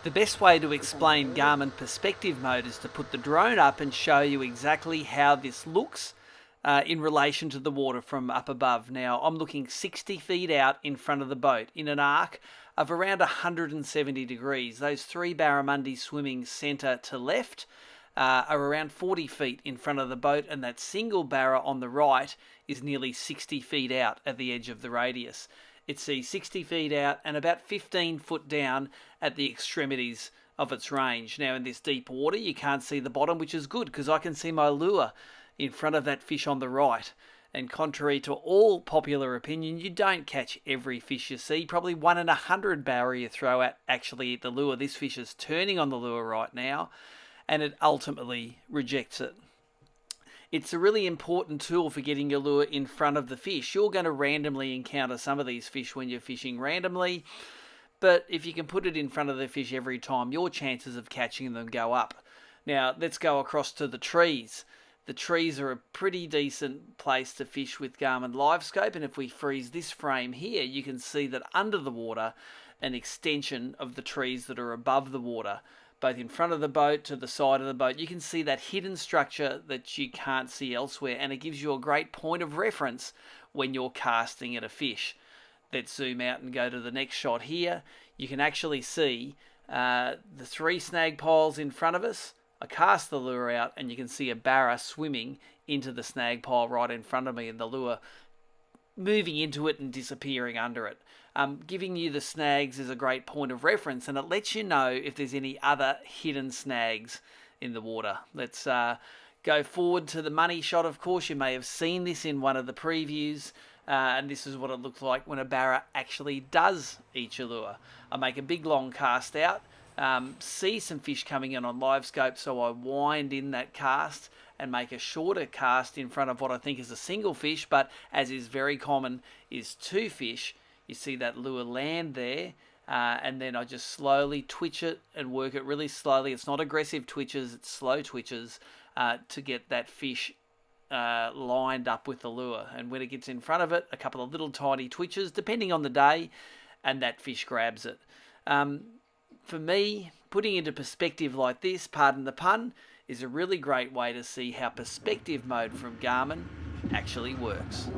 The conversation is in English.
The best way to explain Garmin perspective mode is to put the drone up and show you exactly how this looks in relation to the water from up above. Now, I'm looking 60 feet out in front of the boat in an arc of around 170 degrees. Those three barramundi swimming centre to left are around 40 feet in front of the boat, and that single barra on the right is nearly 60 feet out at the edge of the radius. It's 60 feet out and about 15 foot down at the extremities of its range. Now, in this deep water, you can't see the bottom, which is good because I can see my lure in front of that fish on the right. And contrary to all popular opinion, you don't catch every fish you see. Probably 1 in 100 barra you throw at actually eat the lure. This fish is turning on the lure right now, and it ultimately rejects it. It's a really important tool for getting your lure in front of the fish. You're going to randomly encounter some of these fish when you're fishing randomly, but if you can put it in front of the fish every time, your chances of catching them go up. Now, let's go across to the trees. The trees are a pretty decent place to fish with Garmin LiveScope, and if we freeze this frame here, you can see that under the water, an extension of the trees that are above the water, both in front of the boat, to the side of the boat. You can see that hidden structure that you can't see elsewhere, and it gives you a great point of reference when you're casting at a fish. Let's zoom out and go to the next shot here. You can actually see the three snag piles in front of us. I cast the lure out and you can see a barra swimming into the snag pile right in front of me, and the lure moving into it and disappearing under it. Giving you the snags is a great point of reference, and it lets you know if there's any other hidden snags in the water. Let's go forward to the money shot. Of course, you may have seen this in one of the previews, and this is what it looks like when a barra actually does eat your lure. I make a big long cast out, see some fish coming in on LiveScope, so I wind in that cast and make a shorter cast in front of what I think is a single fish, but as is very common, is two fish. You see that lure land there, and then I just slowly twitch it and work it really slowly. It's not aggressive twitches, it's slow twitches to get that fish lined up with the lure. And when it gets in front of it, a couple of little tiny twitches, depending on the day, and that fish grabs it. For me, putting into perspective like this, pardon the pun, is a really great way to see how perspective mode from Garmin actually works.